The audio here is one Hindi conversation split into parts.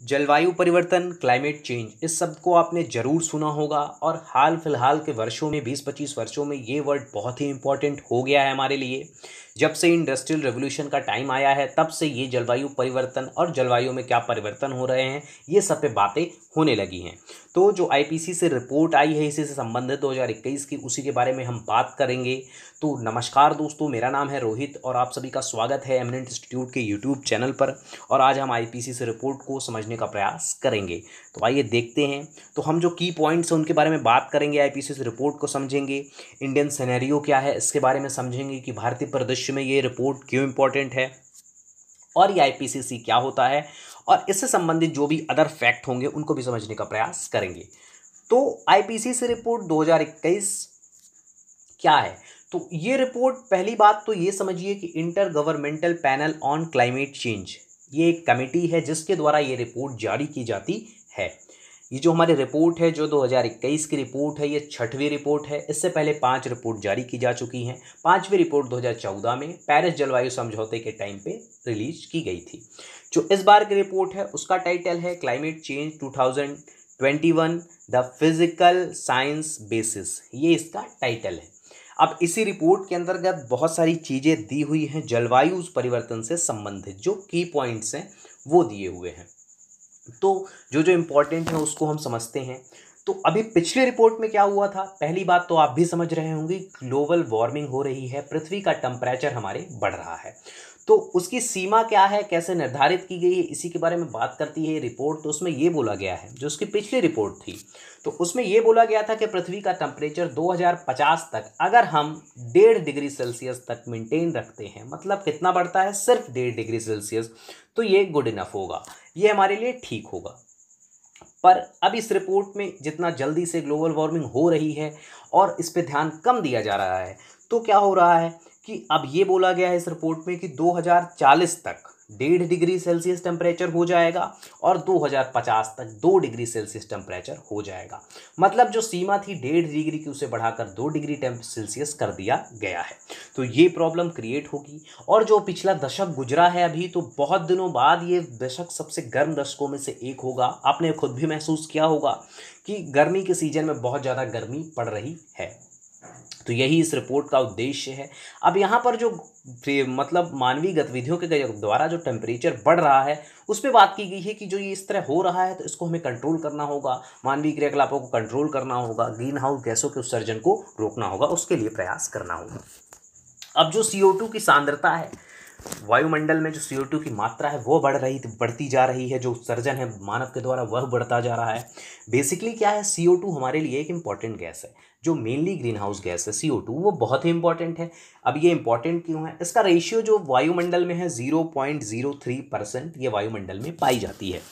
जलवायु परिवर्तन, क्लाइमेट चेंज, इस शब्द को आपने ज़रूर सुना होगा और हाल फिलहाल के वर्षों में 20-25 वर्षों में ये वर्ड बहुत ही इम्पोर्टेंट हो गया है हमारे लिए। जब से इंडस्ट्रियल रेवोल्यूशन का टाइम आया है तब से ये जलवायु परिवर्तन और जलवायु में क्या परिवर्तन हो रहे हैं ये सब पे बातें होने लगी हैं। तो जो आईपीसी से रिपोर्ट आई है इसी से संबंधित 2021 की, उसी के बारे में हम बात करेंगे। तो नमस्कार दोस्तों, मेरा नाम है रोहित और आप सभी का स्वागत है एमिनेंट इंस्टीट्यूट के यूट्यूब चैनल पर। और आज हम आईपीसी से रिपोर्ट को समझने का प्रयास करेंगे। तो आइए देखते हैं। तो हम जो की पॉइंट्स हैं उनके बारे में बात करेंगे, आईपीसी से रिपोर्ट को समझेंगे, इंडियन सिनेरियो क्या है इसके बारे में समझेंगे कि भारतीय परिदृश्य में ये रिपोर्ट क्यों इंपॉर्टेंट है और ये आईपीसीसी क्या होता है, और इससे संबंधित जो भी अदर फैक्ट होंगे उनको भी समझने का प्रयास करेंगे। तो आईपीसीसी रिपोर्ट 2021 क्या है? तो ये रिपोर्ट, पहली बात तो ये समझिए कि inter governmental panel on climate change, ये एक कमेटी है जिसके द्वारा ये रिपोर्ट जारी की जाती है। ये जो हमारी रिपोर्ट है, जो 2021 की रिपोर्ट है, ये 6वीं रिपोर्ट है। इससे पहले 5 रिपोर्ट जारी की जा चुकी हैं। 5वीं रिपोर्ट 2014 में पेरिस जलवायु समझौते के टाइम पे रिलीज की गई थी। जो इस बार की रिपोर्ट है उसका टाइटल है climate change 2021 the physical science basis, ये इसका टाइटल है। अब इसी रिपोर्ट के अंतर्गत बहुत सारी चीज़ें दी हुई हैं जलवायु परिवर्तन से संबंधित, जो की पॉइंट्स हैं वो दिए हुए हैं। तो जो जो इम्पोर्टेंट है उसको हम समझते हैं। तो अभी पिछले रिपोर्ट में क्या हुआ था, पहली बात तो आप भी समझ रहे होंगे, ग्लोबल वार्मिंग हो रही है, पृथ्वी का टेम्परेचर हमारे बढ़ रहा है। तो उसकी सीमा क्या है, कैसे निर्धारित की गई है, इसी के बारे में बात करती है ये रिपोर्ट। तो उसमें ये बोला गया है, जो उसकी पिछली रिपोर्ट थी तो उसमें ये बोला गया था कि पृथ्वी का टेम्परेचर 2050 तक अगर हम 1.5 डिग्री सेल्सियस तक मेंटेन रखते हैं, मतलब कितना बढ़ता है, सिर्फ 1.5 डिग्री सेल्सियस, तो ये गुड इनफ होगा, ये हमारे लिए ठीक होगा। पर अब इस रिपोर्ट में जितना जल्दी से ग्लोबल वार्मिंग हो रही है और इस पे ध्यान कम दिया जा रहा है, तो क्या हो रहा है कि अब ये बोला गया है इस रिपोर्ट में कि 2040 तक 1.5 डिग्री सेल्सियस टेम्परेचर हो जाएगा और 2050 तक 2 डिग्री सेल्सियस टेम्परेचर हो जाएगा। मतलब जो सीमा थी 1.5 डिग्री की, उसे बढ़ाकर 2 डिग्री सेल्सियस कर दिया गया है। तो ये प्रॉब्लम क्रिएट होगी। और जो पिछला दशक गुजरा है अभी, तो बहुत दिनों बाद ये दशक सबसे गर्म दशकों में से एक होगा। आपने खुद भी महसूस किया होगा कि गर्मी के सीजन में बहुत ज़्यादा गर्मी पड़ रही है। तो यही इस रिपोर्ट का उद्देश्य है। अब यहाँ पर जो मतलब मानवीय गतिविधियों के द्वारा जो टेम्परेचर बढ़ रहा है उस पर बात की गई है कि जो ये इस तरह हो रहा है तो इसको हमें कंट्रोल करना होगा, मानवीय क्रियाकलापों को कंट्रोल करना होगा, ग्रीन हाउस गैसों के उत्सर्जन को रोकना होगा, उसके लिए प्रयास करना होगा। अब जो CO2 की सांद्रता है, वायुमंडल में जो CO2 की मात्रा है वो बढ़ती जा रही है, जो उत्सर्जन है मानव के द्वारा वह बढ़ता जा रहा है। बेसिकली क्या है, CO2 हमारे लिए एक इंपॉर्टेंट गैस है, जो मेनली ग्रीन हाउस गैस है CO2, वो बहुत ही इंपॉर्टेंट है। अब ये इंपॉर्टेंट क्यों है, इसका रेशियो जो वायुमंडल में है 0.03% ये वायुमंडल में पाई जाती है।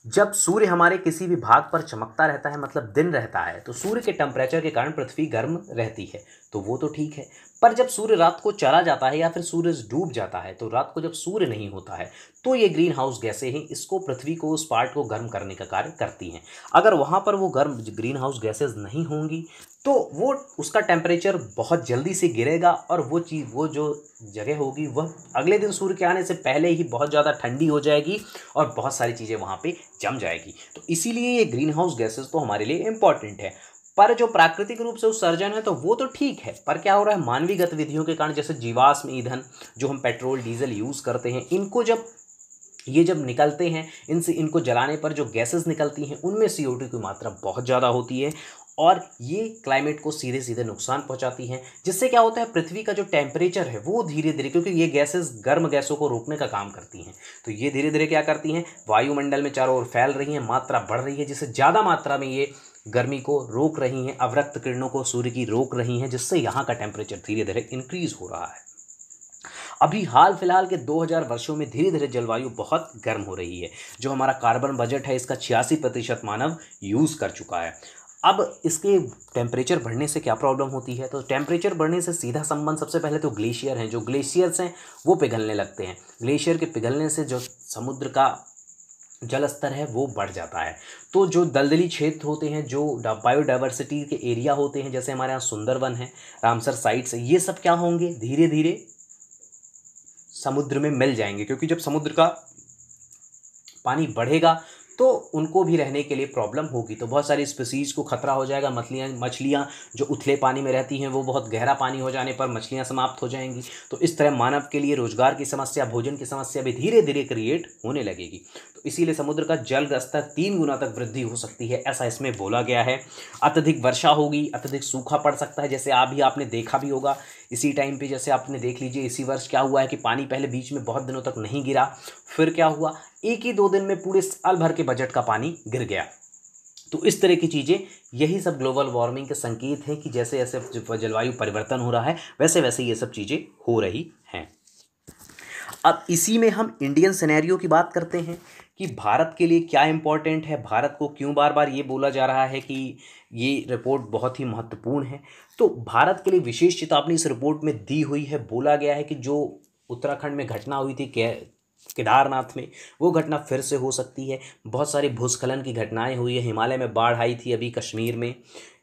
जब सूर्य हमारे किसी भी भाग पर चमकता रहता है, मतलब दिन रहता है, तो सूर्य के टेम्परेचर के कारण पृथ्वी गर्म रहती है, तो वो तो ठीक है। पर जब सूर्य रात को चला जाता है या फिर सूरज डूब जाता है, तो रात को जब सूर्य नहीं होता है, तो ये ग्रीन हाउस गैसें ही इसको, पृथ्वी को, उस पार्ट को गर्म करने का कार्य करती हैं। अगर वहाँ पर वो गर्म ग्रीन हाउस गैसेज नहीं होंगी तो वो उसका टेम्परेचर बहुत जल्दी से गिरेगा और वो जो जगह होगी वह अगले दिन सूर्य के आने से पहले ही बहुत ज़्यादा ठंडी हो जाएगी और बहुत सारी चीज़ें वहाँ पे जम जाएगी। तो इसीलिए ये ग्रीन हाउस गैसेज तो हमारे लिए इंपॉर्टेंट है। पर जो प्राकृतिक रूप से उत्सर्जन है तो वो तो ठीक है, पर क्या हो रहा है, मानवीय गतिविधियों के कारण, जैसे जीवाश्म ईंधन जो हम पेट्रोल डीजल यूज़ करते हैं, इनको जब निकलते हैं, इनको जलाने पर जो गैसेस निकलती हैं उनमें CO2 की मात्रा बहुत ज़्यादा होती है और ये क्लाइमेट को सीधे सीधे नुकसान पहुंचाती हैं। जिससे क्या होता है, पृथ्वी का जो टेम्परेचर है वो धीरे धीरे, क्योंकि ये गैसेस गर्म गैसों को रोकने का काम करती हैं, तो ये धीरे धीरे क्या करती हैं, वायुमंडल में चारों ओर फैल रही हैं, मात्रा बढ़ रही है, जिससे ज़्यादा मात्रा में ये गर्मी को रोक रही हैं, अवरक्त किरणों को सूर्य की रोक रही हैं, जिससे यहाँ का टेम्परेचर धीरे धीरे इंक्रीज हो रहा है। अभी हाल फिलहाल के 2000 वर्षों में धीरे धीरे जलवायु बहुत गर्म हो रही है। जो हमारा कार्बन बजट है इसका 86% मानव यूज़ कर चुका है। अब इसके टेम्परेचर बढ़ने से क्या प्रॉब्लम होती है, तो टेम्परेचर बढ़ने से सीधा संबंध सबसे पहले तो ग्लेशियर हैं, जो ग्लेशियर्स हैं वो पिघलने लगते हैं। ग्लेशियर के पिघलने से जो समुद्र का जल स्तर है वो बढ़ जाता है। तो जो दलदली क्षेत्र होते हैं, जो बायोडाइवर्सिटी के एरिया होते हैं, जैसे हमारे यहाँ सुंदरवन है, रामसर साइट्स है, ये सब क्या होंगे, धीरे धीरे समुद्र में मिल जाएंगे, क्योंकि जब समुद्र का पानी बढ़ेगा तो उनको भी रहने के लिए प्रॉब्लम होगी, तो बहुत सारी स्पीसीज़ को खतरा हो जाएगा। मछलियाँ जो उथले पानी में रहती हैं वो बहुत गहरा पानी हो जाने पर मछलियाँ समाप्त हो जाएंगी। तो इस तरह मानव के लिए रोजगार की समस्या, भोजन की समस्या भी धीरे धीरे क्रिएट होने लगेगी। तो इसीलिए समुद्र का जल स्तर 3 गुना तक वृद्धि हो सकती है, ऐसा इसमें बोला गया है। अत्यधिक वर्षा होगी, अत्यधिक सूखा पड़ सकता है, जैसे अभी आपने देखा भी होगा इसी टाइम पे, जैसे आपने देख लीजिए इसी वर्ष क्या हुआ है कि पानी पहले बीच में बहुत दिनों तक नहीं गिरा, फिर क्या हुआ, एक ही 2 दिन में पूरे साल भर के बजट का पानी गिर गया। तो इस तरह की चीज़ें, यही सब ग्लोबल वार्मिंग के संकेत हैं कि जैसे जैसे जलवायु परिवर्तन हो रहा है वैसे वैसे ये सब चीज़ें हो रही हैं। अब इसी में हम इंडियन सिनेरियो की बात करते हैं कि भारत के लिए क्या इंपॉर्टेंट है, भारत को क्यों बार बार ये बोला जा रहा है कि ये रिपोर्ट बहुत ही महत्वपूर्ण है। तो भारत के लिए विशेष चेतावनी इस रिपोर्ट में दी हुई है। बोला गया है कि जो उत्तराखंड में घटना हुई थी केदारनाथ में, वो घटना फिर से हो सकती है। बहुत सारी भूस्खलन की घटनाएं हुई है, हिमालय में बाढ़ आई थी अभी कश्मीर में,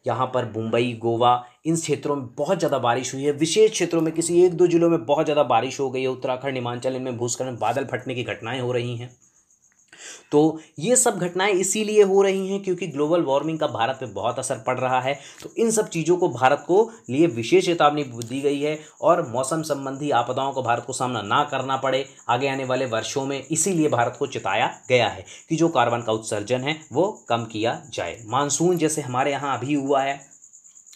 यहाँ पर मुंबई, गोवा, इन क्षेत्रों में बहुत ज़्यादा बारिश हुई है। विशेष क्षेत्रों में किसी 1-2 जिलों में बहुत ज़्यादा बारिश हो गई है। उत्तराखंड, हिमाचल, इनमें भूस्खलन, बादल फटने की घटनाएं हो रही हैं। तो ये सब घटनाएं इसीलिए हो रही हैं क्योंकि ग्लोबल वार्मिंग का भारत पे बहुत असर पड़ रहा है। तो इन सब चीज़ों को भारत को लिए विशेष चेतावनी दी गई है और मौसम संबंधी आपदाओं को भारत को सामना ना करना पड़े आगे आने वाले वर्षों में, इसीलिए भारत को चेताया गया है कि जो कार्बन का उत्सर्जन है वो कम किया जाए। मानसून जैसे हमारे यहाँ अभी हुआ है,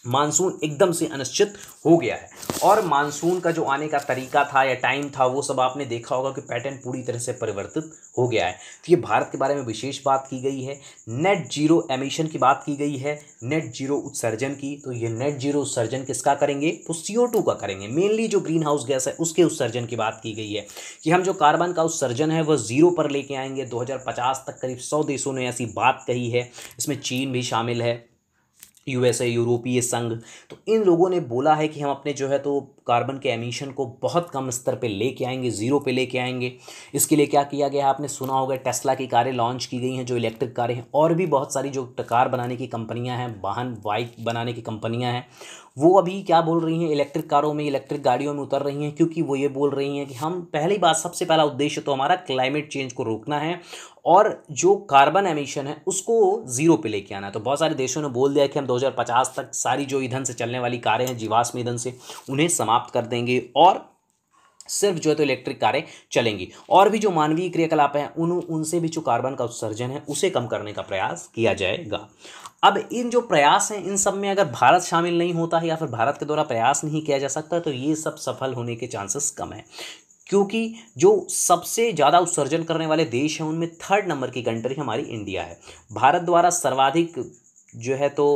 मानसून एकदम से अनिश्चित हो गया है और मानसून का जो आने का तरीका था या टाइम था वो सब आपने देखा होगा कि पैटर्न पूरी तरह से परिवर्तित हो गया है। तो ये भारत के बारे में विशेष बात की गई है। नेट जीरो एमिशन की बात की गई है, नेट जीरो उत्सर्जन की। तो ये नेट जीरो उत्सर्जन किसका करेंगे, तो CO2 का करेंगे। मेनली जो ग्रीन हाउस गैस है उसके उत्सर्जन की बात की गई है कि हम जो कार्बन का उत्सर्जन है वह 0 पर लेके आएंगे 2050 तक। करीब 100 देशों ने ऐसी बात कही है, इसमें चीन भी शामिल है, USA, यूरोपीय संघ। तो इन लोगों ने बोला है कि हम अपने जो है तो कार्बन के एमिशन को बहुत कम स्तर पे लेके आएंगे, 0 पे लेके आएंगे। इसके लिए क्या किया गया है, आपने सुना होगा टेस्ला की कारें लॉन्च की गई हैं जो इलेक्ट्रिक कारें हैं, और भी बहुत सारी जो कार बनाने की कंपनियां हैं, वाहन बाइक बनाने की कंपनियां हैं, वो अभी क्या बोल रही हैं, इलेक्ट्रिक कारों में, इलेक्ट्रिक गाड़ियों में उतर रही हैं। क्योंकि वो ये बोल रही हैं कि हम पहली बात, सबसे पहला उद्देश्य तो हमारा क्लाइमेट चेंज को रोकना है और जो कार्बन एमिशन है उसको 0 पे लेके आना है। तो बहुत सारे देशों ने बोल दिया कि हम 2050 तक सारी जो ईंधन से चलने वाली कारें हैं, जीवाश्म ईंधन से, उन्हें समाप्त कर देंगे और सिर्फ जो है तो इलेक्ट्रिक कारें चलेंगी। और भी जो मानवीय क्रियाकलाप हैं उनसे भी जो कार्बन का उत्सर्जन है उसे कम करने का प्रयास किया जाएगा। अब इन जो प्रयास हैं इन सब में अगर भारत शामिल नहीं होता है या फिर भारत के द्वारा प्रयास नहीं किया जा सकता तो ये सब सफल होने के चांसेस कम है। क्योंकि जो सबसे ज़्यादा उत्सर्जन करने वाले देश हैं उनमें 3rd नंबर की कंट्री हमारी इंडिया है। भारत द्वारा सर्वाधिक जो है तो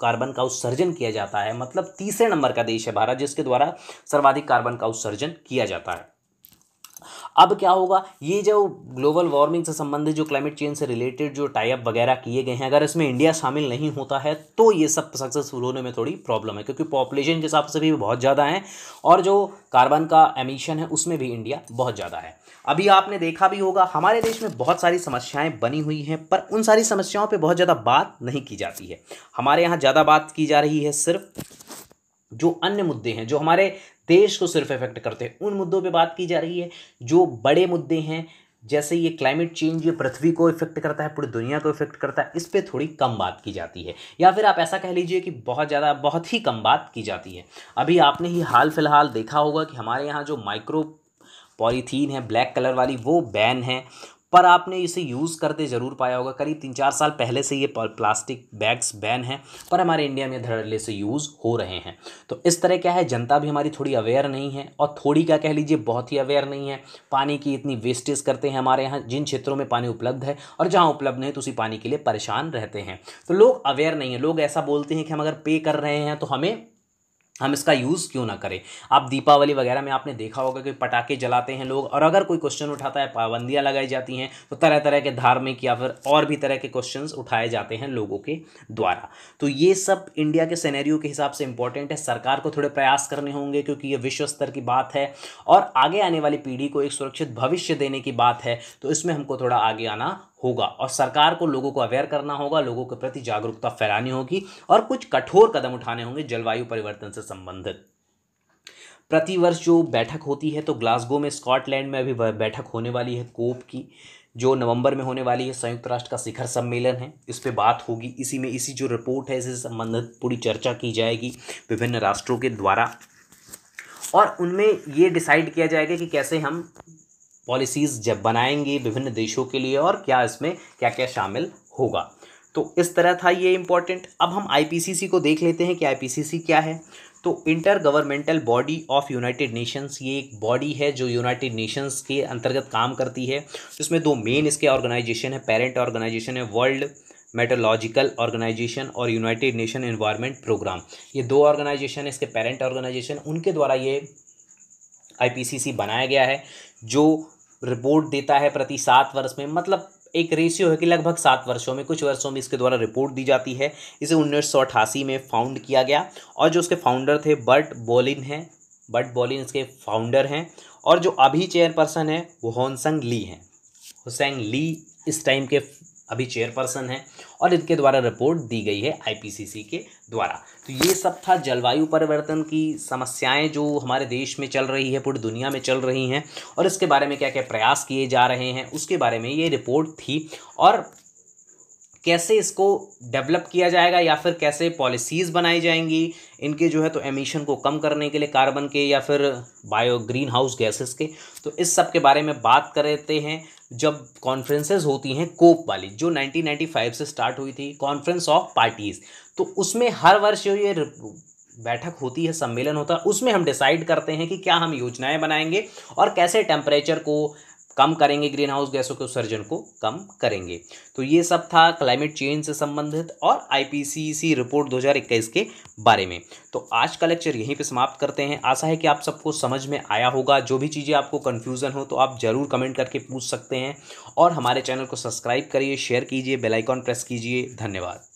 कार्बन का उत्सर्जन किया जाता है, मतलब 3रे नंबर का देश है भारत जिसके द्वारा सर्वाधिक कार्बन का उत्सर्जन किया जाता है। अब क्या होगा, ये जो ग्लोबल वार्मिंग से संबंधित, जो क्लाइमेट चेंज से रिलेटेड जो टाई अप वगैरह किए गए हैं, अगर इसमें इंडिया शामिल नहीं होता है तो ये सब सक्सेसफुल होने में थोड़ी प्रॉब्लम है क्योंकि पॉपुलेशन के हिसाब से भी बहुत ज़्यादा है और जो कार्बन का एमिशन है उसमें भी इंडिया बहुत ज़्यादा है। अभी आपने देखा भी होगा हमारे देश में बहुत सारी समस्याएं बनी हुई हैं पर उन सारी समस्याओं पे बहुत ज़्यादा बात नहीं की जाती है। हमारे यहाँ ज़्यादा बात की जा रही है सिर्फ जो अन्य मुद्दे हैं जो हमारे देश को सिर्फ इफेक्ट करते हैं उन मुद्दों पे बात की जा रही है। जो बड़े मुद्दे हैं जैसे ये क्लाइमेट चेंज, ये पृथ्वी को इफेक्ट करता है, पूरी दुनिया को इफेक्ट करता है, इस पे थोड़ी कम बात की जाती है, या फिर आप ऐसा कह लीजिए कि बहुत ही कम बात की जाती है। अभी आपने ही हाल फिलहाल देखा होगा कि हमारे यहाँ जो माइक्रो पॉलीथीन है ब्लैक कलर वाली वो बैन है, पर आपने इसे यूज़ करते ज़रूर पाया होगा। करीब 3-4 साल पहले से ये प्लास्टिक बैग्स बैन हैं पर हमारे इंडिया में धड़ल्ले से यूज़ हो रहे हैं। तो इस तरह क्या है, जनता भी हमारी थोड़ी अवेयर नहीं है और थोड़ी क्या कह लीजिए बहुत ही अवेयर नहीं है। पानी की इतनी वेस्टेज करते हैं हमारे यहाँ, जिन क्षेत्रों में पानी उपलब्ध है और जहाँ उपलब्ध नहीं तो उसी पानी के लिए परेशान रहते हैं। तो लोग अवेयर नहीं है, लोग ऐसा बोलते हैं कि हम अगर पे कर रहे हैं तो हम इसका यूज़ क्यों ना करें। आप दीपावली वगैरह में आपने देखा होगा कि पटाखे जलाते हैं लोग और अगर कोई क्वेश्चन उठाता है, पाबंदियां लगाई जाती हैं तो तरह तरह के धार्मिक या फिर और भी तरह के क्वेश्चंस उठाए जाते हैं लोगों के द्वारा। तो ये सब इंडिया के सिनेरियो के हिसाब से इंपॉर्टेंट है। सरकार को थोड़े प्रयास करने होंगे क्योंकि ये विश्व स्तर की बात है और आगे आने वाली पीढ़ी को एक सुरक्षित भविष्य देने की बात है। तो इसमें हमको थोड़ा आगे आना होगा और सरकार को लोगों को अवेयर करना होगा, लोगों के प्रति जागरूकता फैलानी होगी और कुछ कठोर कदम उठाने होंगे जलवायु परिवर्तन से संबंधित। प्रतिवर्ष जो बैठक होती है तो ग्लासगो में स्कॉटलैंड में अभी बैठक होने वाली है कोप की, जो नवंबर में होने वाली है। संयुक्त राष्ट्र का शिखर सम्मेलन है, इस पे बात होगी। इसी जो रिपोर्ट है इससे संबंधित पूरी चर्चा की जाएगी विभिन्न राष्ट्रों के द्वारा, और उनमें ये डिसाइड किया जाएगा कि कैसे हम पॉलिसीज़ जब बनाएंगे विभिन्न देशों के लिए और क्या इसमें क्या क्या शामिल होगा। तो इस तरह था ये इम्पोर्टेंट। अब हम आईपीसीसी को देख लेते हैं कि आईपीसीसी क्या है। तो inter governmental body of United Nations, ये एक बॉडी है जो यूनाइटेड नेशंस के अंतर्गत काम करती है। इसमें दो मेन इसके ऑर्गेनाइजेशन है। पेरेंट ऑर्गेनाइजेशन है वर्ल्ड मेट्रोलॉजिकल ऑर्गेनाइजेशन और यूनाइटेड नेशन एनवायरनमेंट प्रोग्राम। ये दो ऑर्गेनाइजेशन इसके पेरेंट ऑर्गेनाइजेशन, उनके द्वारा ये आईपीसीसी बनाया गया है, जो रिपोर्ट देता है प्रति 7 वर्ष में। मतलब एक रेशियो है कि लगभग 7 वर्षों में, कुछ वर्षों में इसके द्वारा रिपोर्ट दी जाती है। इसे 1988 में फाउंड किया गया और जो उसके फाउंडर थे बर्ट बोलिन हैं। बर्ट बोलिन इसके फाउंडर हैं और जो अभी चेयरपर्सन है वो होनसंग ली हैं। होसेंग ली इस टाइम के अभी चेयरपर्सन हैं और इनके द्वारा रिपोर्ट दी गई है आईपीसीसी के द्वारा। तो ये सब था जलवायु परिवर्तन की समस्याएं जो हमारे देश में चल रही है, पूरी दुनिया में चल रही हैं, और इसके बारे में क्या क्या प्रयास किए जा रहे हैं उसके बारे में ये रिपोर्ट थी। और कैसे इसको डेवलप किया जाएगा या फिर कैसे पॉलिसीज़ बनाई जाएंगी इनके जो है तो एमिशन को कम करने के लिए, कार्बन के या फिर बायो ग्रीन हाउस गैसेस के। तो इस सब के बारे में बात करते हैं जब कॉन्फ्रेंसेस होती हैं कोप वाली, जो 1995 से स्टार्ट हुई थी, कॉन्फ्रेंस ऑफ पार्टीज़। तो उसमें हर वर्ष जो ये बैठक होती है, सम्मेलन होता है, उसमें हम डिसाइड करते हैं कि क्या हम योजनाएं बनाएंगे और कैसे टेम्परेचर को कम करेंगे, ग्रीन हाउस गैसों के उत्सर्जन को कम करेंगे। तो ये सब था क्लाइमेट चेंज से संबंधित और आईपीसीसी रिपोर्ट 2021 के बारे में। तो आज का लेक्चर यहीं पे समाप्त करते हैं। आशा है कि आप सबको समझ में आया होगा। जो भी चीज़ें आपको कन्फ्यूज़न हो तो आप ज़रूर कमेंट करके पूछ सकते हैं और हमारे चैनल को सब्सक्राइब करिए, शेयर कीजिए, बेल आइकॉन प्रेस कीजिए। धन्यवाद।